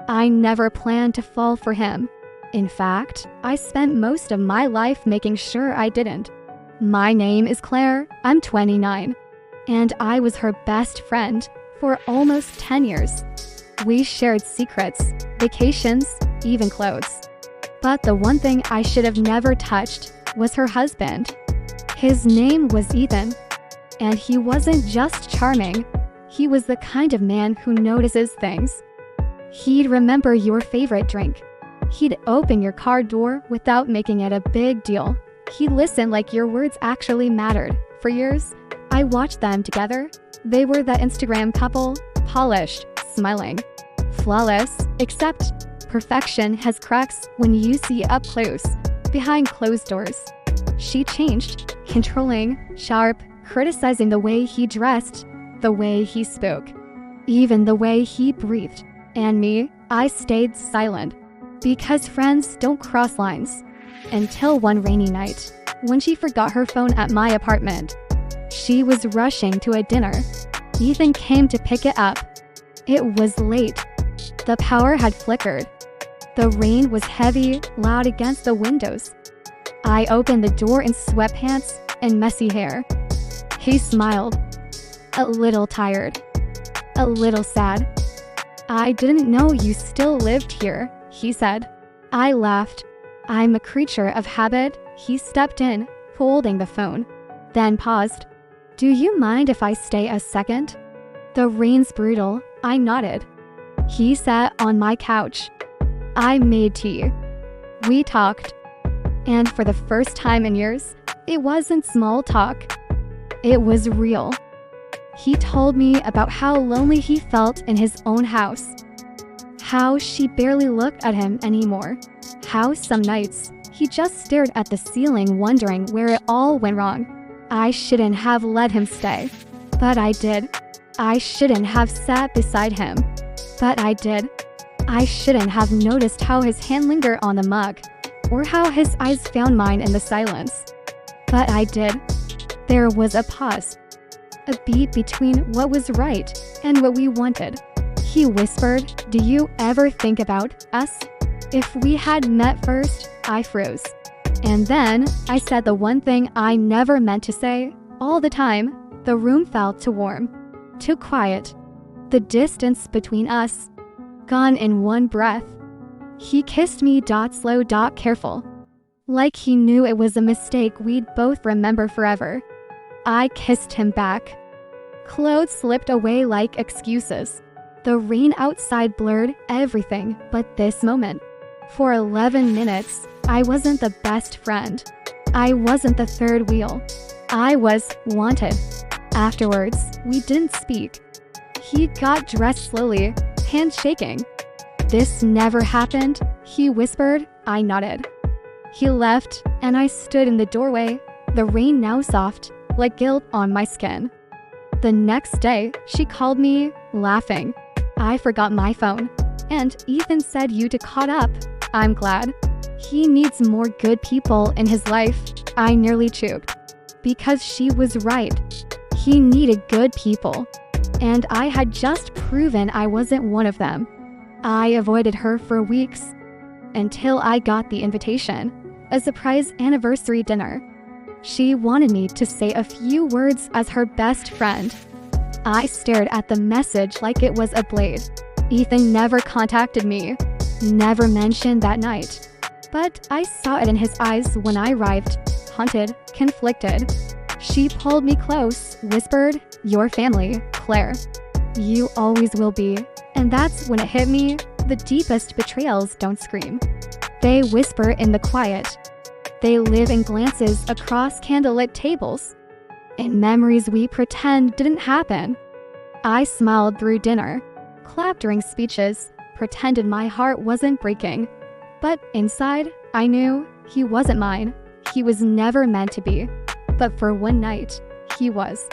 I never planned to fall for him. In fact, I spent most of my life making sure I didn't. My name is Claire, I'm 29, and I was her best friend for almost 10 years. We shared secrets, vacations, even clothes. But the one thing I should have never touched was her husband. His name was Ethan, and he wasn't just charming, he was the kind of man who notices things. He'd remember your favorite drink. He'd open your car door without making it a big deal. He'd listen like your words actually mattered. For years, I watched them together. They were the Instagram couple, polished, smiling, flawless, except perfection has cracks when you see up close, behind closed doors. She changed, controlling, sharp, criticizing the way he dressed, the way he spoke, even the way he breathed. And me, I stayed silent. Because friends don't cross lines. Until one rainy night, when she forgot her phone at my apartment. She was rushing to a dinner. Ethan came to pick it up. It was late. The power had flickered. The rain was heavy, loud against the windows. I opened the door in sweatpants and messy hair. He smiled. A little tired. A little sad. I didn't know you still lived here, he said. I laughed. I'm a creature of habit. He stepped in, holding the phone, then paused. Do you mind if I stay a second? The rain's brutal, I nodded. He sat on my couch. I made tea. We talked. And for the first time in years, it wasn't small talk. It was real. He told me about how lonely he felt in his own house. How she barely looked at him anymore. How some nights, he just stared at the ceiling wondering where it all went wrong. I shouldn't have let him stay, but I did. I shouldn't have sat beside him, but I did. I shouldn't have noticed how his hand lingered on the mug, or how his eyes found mine in the silence, but I did. There was a pause, a beat between what was right and what we wanted. He whispered, "Do you ever think about us? If we had met first," I froze. And then I said the one thing I never meant to say. All the time, the room felt too warm, too quiet. The distance between us, gone in one breath. He kissed me slow careful, like he knew it was a mistake we'd both remember forever. I kissed him back. Clothes slipped away like excuses. The rain outside blurred everything but this moment. For 11 minutes, I wasn't the best friend. I wasn't the third wheel. I was wanted. Afterwards, we didn't speak. He got dressed slowly, hands shaking. "This never happened," he whispered. I nodded. He left, and I stood in the doorway, the rain now soft, like guilt on my skin. The next day, she called me, laughing. I forgot my phone, and Ethan said you'd caught up. I'm glad. He needs more good people in his life. I nearly choked. Because she was right. He needed good people. And I had just proven I wasn't one of them. I avoided her for weeks. Until I got the invitation. A surprise anniversary dinner. She wanted me to say a few words as her best friend. I stared at the message like it was a blade. Ethan never contacted me. Never mentioned that night. But I saw it in his eyes when I arrived, haunted, conflicted. She pulled me close, whispered, "Your family, Claire. You always will be." And that's when it hit me, the deepest betrayals don't scream. They whisper in the quiet. They live in glances across candlelit tables. In memories we pretend didn't happen. I smiled through dinner, clapped during speeches, pretended my heart wasn't breaking. But inside, I knew he wasn't mine. He was never meant to be. But for one night, he was.